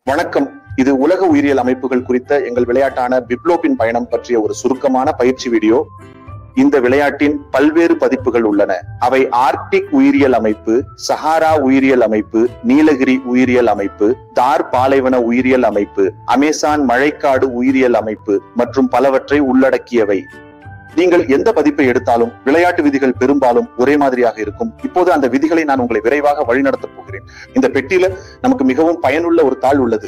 வணக்கம். இது உலக உயிரியல் அமைப்புகள் குறித்த எங்கள் விளையாட்டான பிப்லோப்பின் பயணம் பற்றிய ஒரு சுருக்கமான பயிற்சி வீடியோ. இந்த விளையாட்டின் பல்வேறு பதிப்புகள் உள்ளன. அவை ஆர்க்டிக் உயிரியல் அமைப்பு, சஹாரா உயிரியல் அமைப்பு, நீலகிரி உயிரியல் அமைப்பு, தார் பாலைவன உயிரியல் அமைப்பு, அமேசான் மழைக்காடு உயிரியல் அமைப்பு மற்றும் பலவற்றை உள்ளடக்கியவை. நீங்கள் எந்த பதிப்பை எடுத்தாலும் விளையாட்டு விதிகள் பெரும்பாலும் ஒரே மாதிரியாக இருக்கும். இப்போது அந்த விதிகளை நான் உங்களை விரைவாக வழிநடத்தப் போகிறேன். இந்த பெட்டியில நமக்கு மிகவும் பயனுள்ள ஒரு தாள் உள்ளது.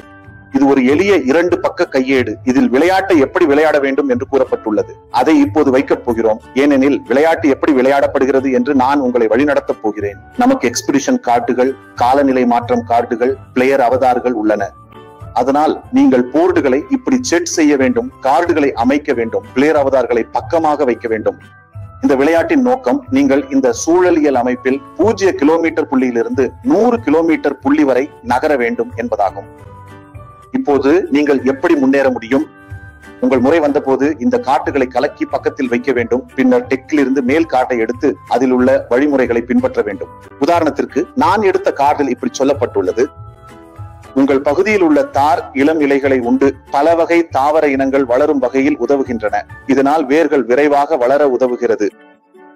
இது ஒரு எளிய 2 பக்க கையேடு. இதில் விளையாட்டை எப்படி விளையாட வேண்டும் என்று கூறப்பட்டுள்ளது. அதை இப்போது வைக்கப் போகிறோம். ஏனெனில் விளையாட்டு எப்படி விளையாடப்படுகிறது என்று நான் உங்களை வழிநடத்தப் போகிறேன். நமக்கு எக்ஸ்பிடிஷன் கார்டுகள், காலநிலை மாற்றம் கார்டுகள், பிளேயர் அவதார்கள் உள்ளன. அதனால் நீங்கள் போர்டுகளை இப்படி செட் செய்ய வேண்டும், கார்டுகளை அமைக்க வேண்டும், பிளேயர் அவதார்களை பக்கமாக வைக்க வேண்டும். இந்த விளையாட்டின் நோக்கம் நீங்கள் இந்த சூழலியல் அமைப்பில் 0 கிலோமீட்டர் புள்ளியிலிருந்து 100 கிலோமீட்டர் புள்ளி வரை நகர வேண்டும் என்பதாகும். இப்போது நீங்கள் எப்படி முன்னேற முடியும்? உங்கள் முறை வந்த போது இந்த கார்டுகளை கலக்கி பக்கத்தில் வைக்க வேண்டும். பின்னர் டெக்கில் இருந்து மேல் கார்டை எடுத்து அதில் உள்ள வழிமுறைகளை பின்பற்ற வேண்டும். உதாரணத்திற்கு நான் எடுத்த கார்டில் இப்படி சொல்லப்பட்டுள்ளது: உங்கள் பகுதியில் உள்ள தார் இளம் இலைகளை உண்டு பல வகை தாவர இனங்கள் வளரும் வகையில் உதவுகின்றன. இதனால் வேர்கள் விரைவாக வளர உதவுகிறது.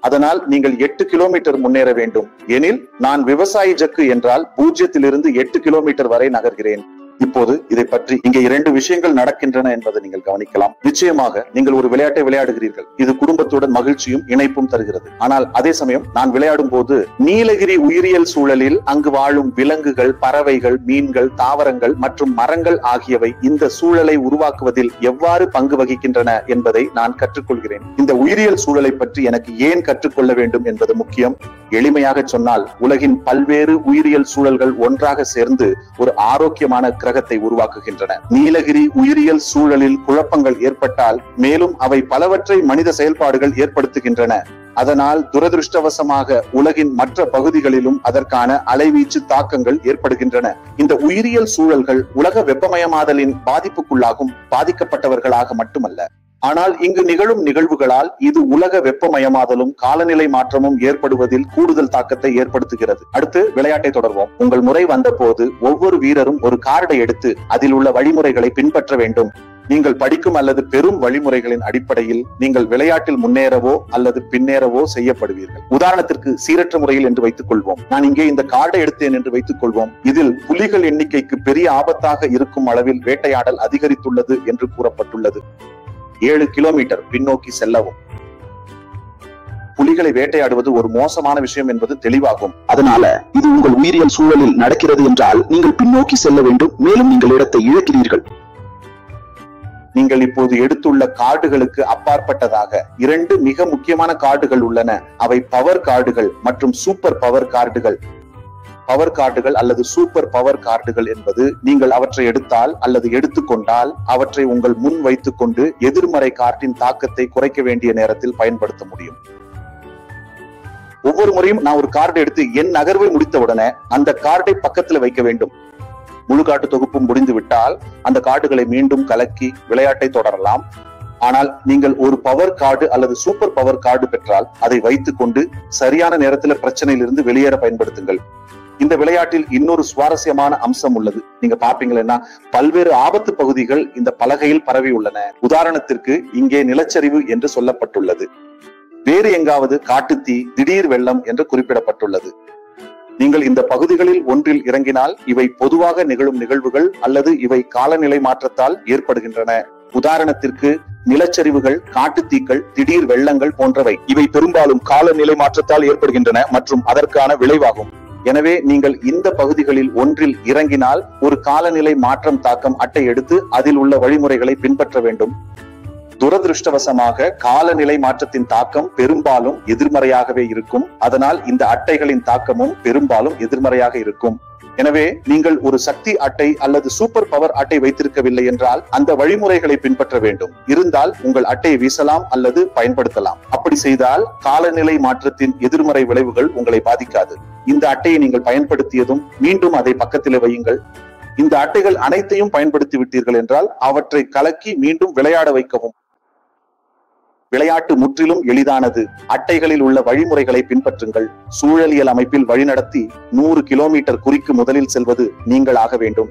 அதனால் நீங்கள் 8 கிலோமீட்டர் முன்னேற வேண்டும். எனில் நான் விவசாயி ஜக்கு என்றால் 0 8 கிலோமீட்டர் வரை நகர்கிறேன். இப்போது இதை பற்றி இங்கே 2 விஷயங்கள் நடக்கின்றன என்பதை நீங்கள் கவனிக்கலாம். நிச்சயமாக நீங்கள் ஒரு விளையாட்டை விளையாடுகிறீர்கள். இது குடும்பத்துடன் மகிழ்ச்சியும் இணைப்பும் தருகிறது. ஆனால் அதே சமயம் நான் விளையாடும் போது நீலகிரி உயிரியல் சூழலில் அங்கு வாழும் விலங்குகள், பறவைகள், மீன்கள், தாவரங்கள் மற்றும் மரங்கள் ஆகியவை இந்த சூழலை உருவாக்குவதில் எவ்வாறு பங்கு வகிக்கின்றன என்பதை நான் கற்றுக்கொள்கிறேன். இந்த உயிரியல் சூழலை பற்றி எனக்கு ஏன் கற்றுக்கொள்ள வேண்டும் என்பது முக்கியம். எளிமையாக சொன்னால், உலகின் பல்வேறு உயிரியல் சூழல்கள் ஒன்றாக சேர்ந்து ஒரு ஆரோக்கியமான கிரகத்தை உருவாக்குகின்றன. நீலகிரி உயிரியல் சூழலில் குழப்பங்கள் ஏற்பட்டால் மேலும் அவை பலவற்றை மனித செயல்பாடுகள் ஏற்படுத்துகின்றன. அதனால் துரதிருஷ்டவசமாக உலகின் மற்ற பகுதிகளிலும் அதற்கான அலைவீச்சு தாக்கங்கள் ஏற்படுகின்றன. இந்த உயிரியல் சூழல்கள் உலக வெப்பமயமாதலின் பாதிப்புக்குள்ளாகும் பாதிக்கப்பட்டவர்களாக மட்டுமல்ல, ஆனால் இங்கு நிகழும் நிகழ்வுகளால் இது உலக வெப்பமயமாதலும் காலநிலை மாற்றமும் ஏற்படுவதில் கூடுதல் தாக்கத்தை ஏற்படுத்துகிறது. அடுத்து விளையாட்டை தொடர்வோம். உங்கள் முறை வந்த போது ஒவ்வொரு வீரரும் ஒரு கார்டை எடுத்து அதில் உள்ள வழிமுறைகளை பின்பற்ற வேண்டும். நீங்கள் படிக்கும் அல்லது பெரும் வழிமுறைகளின் அடிப்படையில் நீங்கள் விளையாட்டில் முன்னேறவோ அல்லது பின்னேறவோ செய்யப்படுவீர்கள். உதாரணத்திற்கு சீரற்ற முறையில் என்று வைத்துக் கொள்வோம். நான் இங்கே இந்த கார்டை எடுத்தேன் என்று வைத்துக் கொள்வோம். இதில் புலிகள் எண்ணிக்கைக்கு பெரிய ஆபத்தாக இருக்கும் அளவில் வேட்டையாடல் அதிகரித்துள்ளது என்று கூறப்பட்டுள்ளது. 7 கிலோமீட்டர் பின்னோக்கி செல்லவும். புலிகளை வேட்டையாடுவது ஒரு மோசமான விஷயம் என்பது தெளிவாகும். அதனால இது உங்கள் உயிரியல் சூழலில் நடக்கிறது என்றால் நீங்கள் பின்னோக்கி செல்ல வேண்டும். மேலும் நீங்கள் இடத்தை இழக்கிறீர்கள். நீங்கள் இப்போது எடுத்துள்ள கார்டுகளுக்கு அப்பாற்பட்டதாக 2 மிக முக்கியமான கார்டுகள் உள்ளன. அவை பவர் கார்டுகள் மற்றும் சூப்பர் பவர் கார்டுகள். பவர் கார்டுகள் அல்லது சூப்பர் பவர் கார்டுகள் என்பது நீங்கள் அவற்றை எடுத்தால் அல்லது எடுத்துக்கொண்டால் அவற்றை உங்கள் முன் வைத்துக் கொண்டு எதிர்மறை கார்டின் தாக்கத்தை குறைக்க வேண்டிய நேரத்தில் பயன்படுத்த முடியும். ஒவ்வொரு முறையும் நான் ஒரு கார்டை எடுத்து என் நகர்வை முடித்தவுடனே அந்த கார்டை பக்கத்தில் வைக்க வேண்டும். முழு காட்டு தொகுப்பும் முடிந்து விட்டால் அந்த கார்டுகளை மீண்டும் கலக்கி விளையாட்டை தொடரலாம். ஆனால் நீங்கள் ஒரு பவர் கார்டு அல்லது சூப்பர் பவர் கார்டு பெற்றால் அதை வைத்துக் கொண்டு சரியான நேரத்தில் பிரச்சனையிலிருந்து வெளியேற பயன்படுத்துங்கள். இந்த விளையாட்டில் இன்னொரு சுவாரஸ்யமான அம்சம் உள்ளது. நீங்க பாப்பீங்கன்னா பல்வேறு ஆபத்து பகுதிகள் இந்த பலகையில் பரவி உள்ளன. உதாரணத்திற்கு இங்கே நிலச்சரிவு என்று சொல்லப்பட்டுள்ளது. வேறு எங்காவது காட்டுத்தீ, திடீர் வெள்ளம் என்று குறிப்பிடப்பட்டுள்ளது. நீங்கள் இந்த பகுதிகளில் ஒன்றில் இறங்கினால் இவை பொதுவாக நிகழும் நிகழ்வுகள் அல்லது இவை காலநிலை மாற்றத்தால் ஏற்படுகின்றன. உதாரணத்திற்கு நிலச்சரிவுகள், காட்டுத்தீக்கள், திடீர் வெள்ளங்கள் போன்றவை. இவை பெரும்பாலும் காலநிலை மாற்றத்தால் ஏற்படுகின்றன மற்றும் அதற்கான விளைவாகும். எனவே நீங்கள் இந்த பகுதிகளில் ஒன்றில் இறங்கினால் ஒரு காலநிலை மாற்றம் தாக்கம் அட்டை எடுத்து அதில் உள்ள வழிமுறைகளை பின்பற்ற வேண்டும். துரதிருஷ்டவசமாக காலநிலை மாற்றத்தின் தாக்கம் பெரும்பாலும் எதிர்மறையாகவே இருக்கும். அதனால் இந்த அட்டைகளின் தாக்கமும் பெரும்பாலும் எதிர்மறையாக இருக்கும். எனவே நீங்கள் ஒரு சக்தி அட்டை அல்லது சூப்பர் பவர் அட்டை வைத்திருக்கவில்லை என்றால் அந்த வழிமுறைகளை பின்பற்ற வேண்டும். இருந்தால் உங்கள் அட்டையை வீசலாம் அல்லது பயன்படுத்தலாம். அப்படி செய்தால் காலநிலை மாற்றத்தின் எதிர்மறை விளைவுகள் உங்களை பாதிக்காது. இந்த அட்டையை நீங்கள் பயன்படுத்தியதும் மீண்டும் அதை பக்கத்திலே வையுங்கள். இந்த அட்டைகள் அனைத்தையும் பயன்படுத்தி விட்டீர்கள் என்றால் அவற்றை கலக்கி மீண்டும் விளையாட வைக்கவும். விளையாட்டு முற்றிலும் எளிதானது. அட்டைகளில் உள்ள வழிமுறைகளை பின்பற்றுங்கள். சூழலியல் அமைப்பில் வழிநடத்தி 100 கிலோமீட்டர் குறிக்கு முதலில் செல்வது நீங்கள் ஆக வேண்டும்.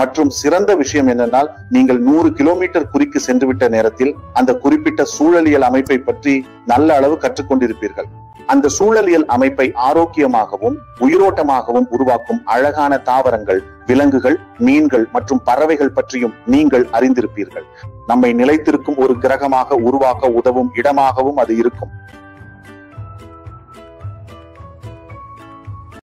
மற்றும் சிறந்த விஷயம் என்னென்னால் நீங்கள் 100 கிலோமீட்டர் குறிக்கு சென்றுவிட்ட நேரத்தில் அந்த குறிப்பிட்ட சூழலியல் அமைப்பை பற்றி நல்ல அளவு கற்றுக்கொண்டிருப்பீர்கள். அந்த சூழலியல் அமைப்பை ஆரோக்கியமாகவும் உயிரோட்டமாகவும் உருவாக்கும் அழகான தாவரங்கள், விலங்குகள், மீன்கள் மற்றும் பறவைகள் பற்றியும் நீங்கள் அறிந்திருப்பீர்கள். நம்மை நிலைத்திருக்கும் ஒரு கிரகமாக உருவாக்க உதவும் இடமாகவும் அது இருக்கும்.